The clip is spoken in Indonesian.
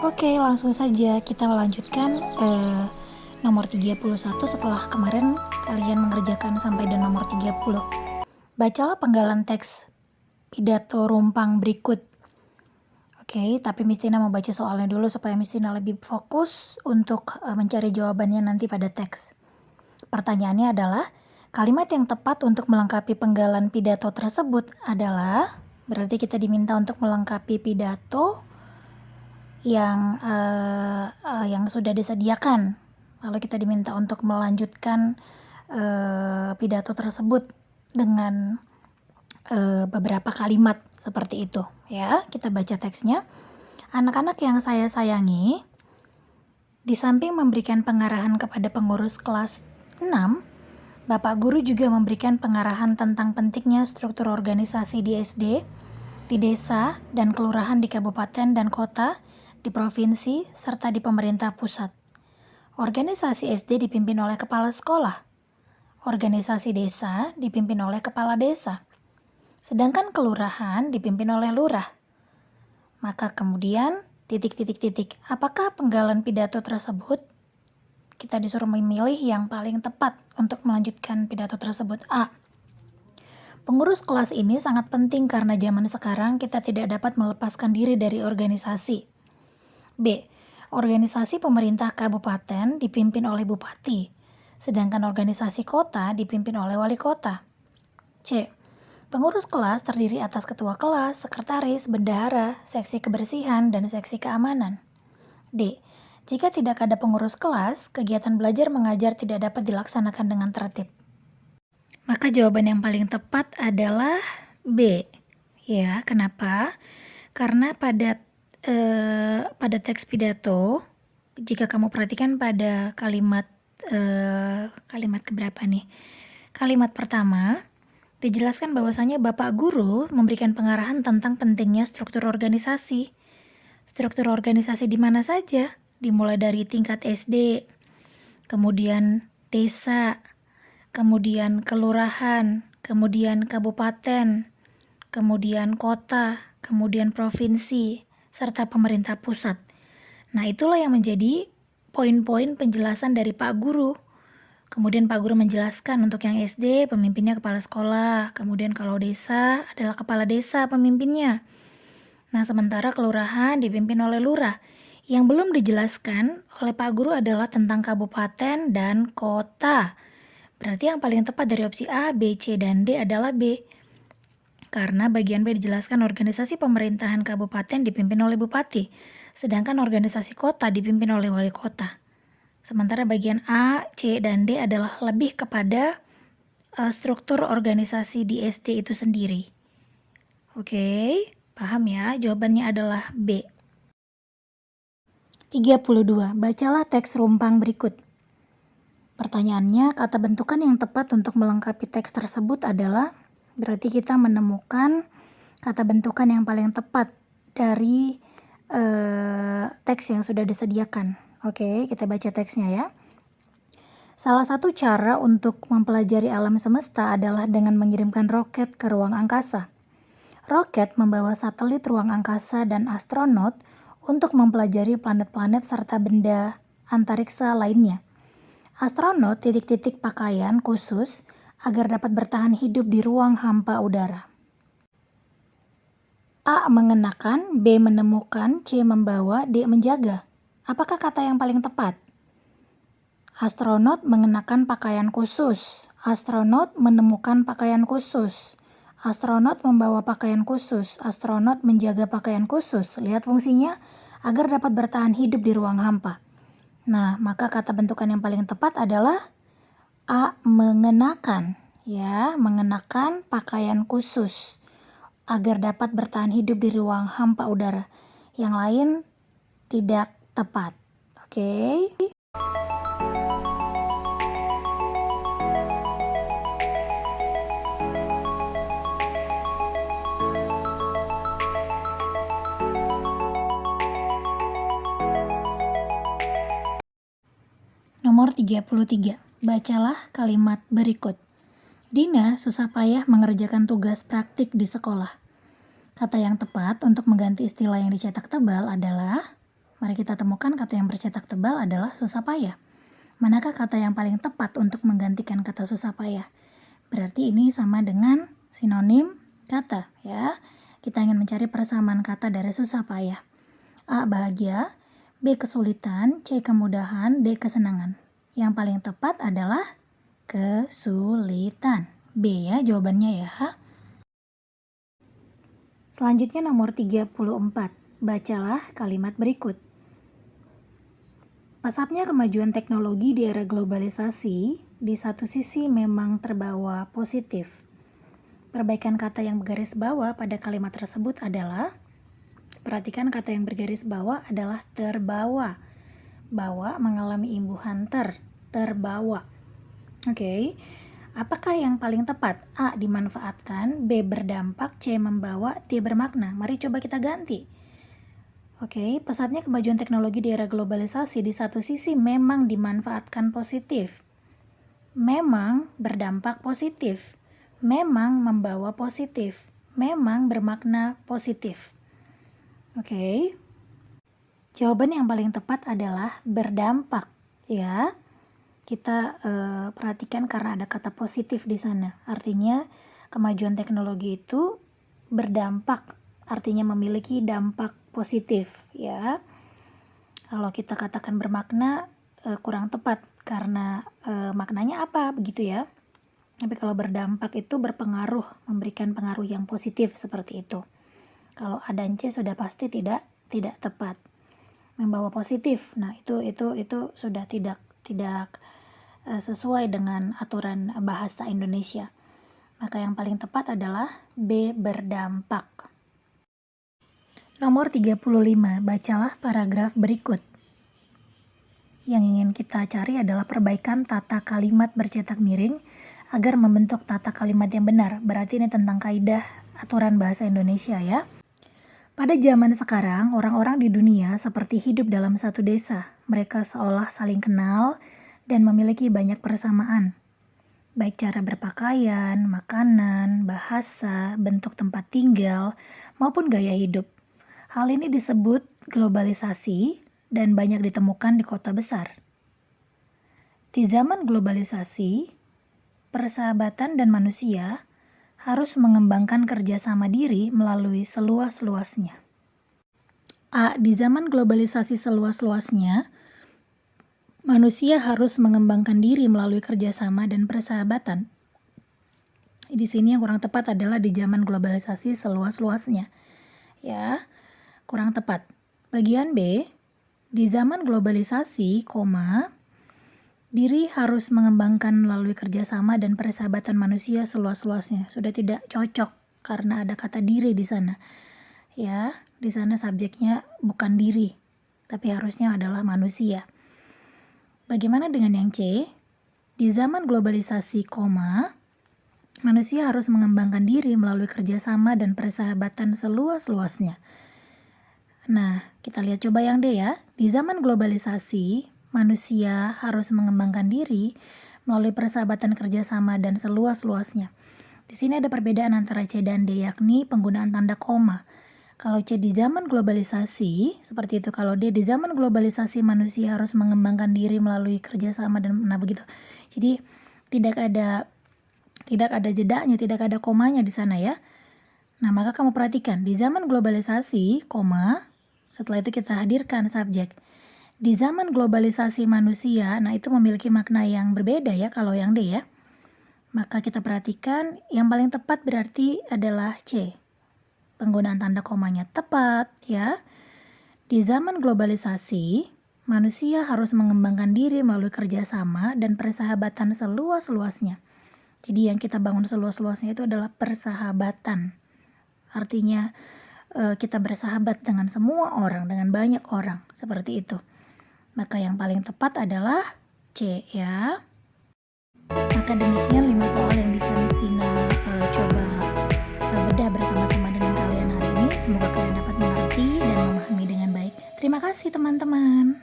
Oke, langsung saja kita melanjutkan nomor 31 setelah kemarin kalian mengerjakan sampai di nomor 30. Bacalah penggalan teks pidato rumpang berikut. Oke, tapi Miss Tina mau baca soalnya dulu supaya Miss Tina lebih fokus untuk mencari jawabannya nanti pada teks. Pertanyaannya adalah, kalimat yang tepat untuk melengkapi penggalan pidato tersebut adalah, berarti kita diminta untuk melengkapi pidato yang sudah disediakan. Lalu kita diminta untuk melanjutkan pidato tersebut dengan beberapa kalimat seperti itu. Ya, kita baca teksnya. Anak-anak yang saya sayangi, di samping memberikan pengarahan kepada pengurus kelas 6, Bapak Guru juga memberikan pengarahan tentang pentingnya struktur organisasi di SD, di desa, dan kelurahan di kabupaten dan kota, di provinsi, serta di pemerintah pusat. Organisasi SD dipimpin oleh kepala sekolah. Organisasi desa dipimpin oleh kepala desa. Sedangkan kelurahan dipimpin oleh lurah. Maka kemudian, apakah penggalan pidato tersebut? Kita disuruh memilih yang paling tepat untuk melanjutkan pidato tersebut. A. Pengurus kelas ini sangat penting karena zaman sekarang kita tidak dapat melepaskan diri dari organisasi. B. Organisasi pemerintah kabupaten dipimpin oleh bupati, sedangkan organisasi kota dipimpin oleh wali kota. C. Pengurus kelas terdiri atas ketua kelas, sekretaris, bendahara, seksi kebersihan, dan seksi keamanan. D. Jika tidak ada pengurus kelas, kegiatan belajar mengajar tidak dapat dilaksanakan dengan tertib. Maka jawaban yang paling tepat adalah B. Ya, kenapa? Karena pada teks pidato, jika kamu perhatikan pada kalimat keberapa nih? Kalimat pertama, dijelaskan bahwasanya Bapak Guru memberikan pengarahan tentang pentingnya struktur organisasi. Struktur organisasi di mana saja? Dimulai dari tingkat SD, kemudian desa, kemudian kelurahan, kemudian kabupaten, kemudian kota, kemudian provinsi, serta pemerintah pusat. Nah, itulah yang menjadi poin-poin penjelasan dari Pak Guru. Kemudian Pak Guru menjelaskan untuk yang SD, pemimpinnya kepala sekolah. Kemudian kalau desa, adalah kepala desa pemimpinnya. Nah, sementara kelurahan dipimpin oleh lurah. Yang belum dijelaskan oleh Pak Guru adalah tentang kabupaten dan kota. Berarti yang paling tepat dari opsi A, B, C, dan D adalah B. Karena bagian B dijelaskan organisasi pemerintahan kabupaten dipimpin oleh bupati, sedangkan organisasi kota dipimpin oleh wali kota. Sementara bagian A, C, dan D adalah lebih kepada struktur organisasi di SD itu sendiri. Oke, paham ya? Jawabannya adalah B. 32. Bacalah teks rumpang berikut. Pertanyaannya, kata bentukan yang tepat untuk melengkapi teks tersebut adalah, berarti kita menemukan kata bentukan yang paling tepat dari teks yang sudah disediakan. Oke, kita baca teksnya ya. Salah satu cara untuk mempelajari alam semesta adalah dengan mengirimkan roket ke ruang angkasa. Roket membawa satelit ruang angkasa dan astronot untuk mempelajari planet-planet serta benda antariksa lainnya. Astronot pakaian khusus agar dapat bertahan hidup di ruang hampa udara. A. Mengenakan, B. Menemukan, C. Membawa, D. Menjaga. Apakah kata yang paling tepat? Astronot mengenakan pakaian khusus. Astronot menemukan pakaian khusus. Astronot membawa pakaian khusus. Astronot menjaga pakaian khusus. Lihat fungsinya, agar dapat bertahan hidup di ruang hampa. Nah, maka kata bentukan yang paling tepat adalah A. Mengenakan. Ya, mengenakan pakaian khusus agar dapat bertahan hidup di ruang hampa udara. Yang lain tidak tepat. Oke. Nomor 33. Bacalah kalimat berikut. Dina susah payah mengerjakan tugas praktik di sekolah. Kata yang tepat untuk mengganti istilah yang dicetak tebal adalah Mari kita temukan kata yang bercetak tebal adalah susah payah. Manakah kata yang paling tepat untuk menggantikan kata susah payah? Berarti ini sama dengan sinonim kata, ya. Kita ingin mencari persamaan kata dari susah payah. A. Bahagia, B. Kesulitan, C. Kemudahan, D. Kesenangan. Yang paling tepat adalah kesulitan. B ya jawabannya ya. Selanjutnya nomor 34. Bacalah kalimat berikut. Pesatnya kemajuan teknologi di era globalisasi di satu sisi memang terbawa positif. Perbaikan kata yang bergaris bawah pada kalimat tersebut adalah, perhatikan kata yang bergaris bawah adalah terbawa. Bawa mengalami imbuhan terbawa. Oke. Apakah yang paling tepat? A. Dimanfaatkan, B. Berdampak, C. Membawa, D. Bermakna. Mari coba kita ganti. Oke, pesatnya kemajuan teknologi di era globalisasi di satu sisi memang dimanfaatkan positif. Memang berdampak positif. Memang membawa positif. Memang bermakna positif. Oke. Jawaban yang paling tepat adalah berdampak, ya. Kita perhatikan karena ada kata positif di sana. Artinya kemajuan teknologi itu berdampak, artinya memiliki dampak positif, ya. Kalau kita katakan bermakna kurang tepat karena maknanya apa begitu ya. Tapi kalau berdampak itu berpengaruh, memberikan pengaruh yang positif seperti itu. Kalau A dan C sudah pasti tidak tepat. Membawa positif. Nah, itu sudah tidak sesuai dengan aturan bahasa Indonesia. Maka yang paling tepat adalah B. Berdampak. Nomor 35. Bacalah paragraf berikut. Yang ingin kita cari adalah perbaikan tata kalimat bercetak miring agar membentuk tata kalimat yang benar. Berarti ini tentang kaidah aturan bahasa Indonesia ya. Pada zaman sekarang, orang-orang di dunia seperti hidup dalam satu desa. Mereka seolah saling kenal dan memiliki banyak persamaan. Baik cara berpakaian, makanan, bahasa, bentuk tempat tinggal, maupun gaya hidup. Hal ini disebut globalisasi dan banyak ditemukan di kota besar. Di zaman globalisasi, persahabatan dan manusia harus mengembangkan kerjasama diri melalui seluas-luasnya. A. Di zaman globalisasi seluas-luasnya, manusia harus mengembangkan diri melalui kerjasama dan persahabatan. Di sini yang kurang tepat adalah di zaman globalisasi seluas-luasnya. Ya, kurang tepat. Bagian B, di zaman globalisasi, diri harus mengembangkan melalui kerjasama dan persahabatan manusia seluas-luasnya. Sudah tidak cocok karena ada kata diri di sana. Ya, di sana subjeknya bukan diri, tapi harusnya adalah manusia. Bagaimana dengan yang C? Di zaman globalisasi, manusia harus mengembangkan diri melalui kerjasama dan persahabatan seluas-luasnya. Nah, kita lihat coba yang D ya. Di zaman globalisasi, manusia harus mengembangkan diri melalui persahabatan kerjasama dan seluas-luasnya. Di sini ada perbedaan antara C dan D, yakni penggunaan tanda koma. Kalau C di zaman globalisasi, seperti itu. Kalau D di zaman globalisasi, manusia harus mengembangkan diri melalui kerjasama dan begitu. Jadi tidak ada jedanya, tidak ada komanya di sana ya. Nah, maka kamu perhatikan di zaman globalisasi, setelah itu kita hadirkan subjek. Di zaman globalisasi manusia, nah itu memiliki makna yang berbeda ya kalau yang D ya. Maka kita perhatikan yang paling tepat berarti adalah C. Penggunaan tanda komanya tepat ya. Di zaman globalisasi, manusia harus mengembangkan diri melalui kerjasama dan persahabatan seluas-luasnya. Jadi yang kita bangun seluas-luasnya itu adalah persahabatan. Artinya kita bersahabat dengan semua orang, dengan banyak orang, seperti itu. Maka yang paling tepat adalah C ya. Maka demikian 5 soal yang bisa Mistina coba bedah bersama-sama dengan kalian hari ini. Semoga kalian dapat mengerti dan memahami dengan baik. Terima kasih teman-teman.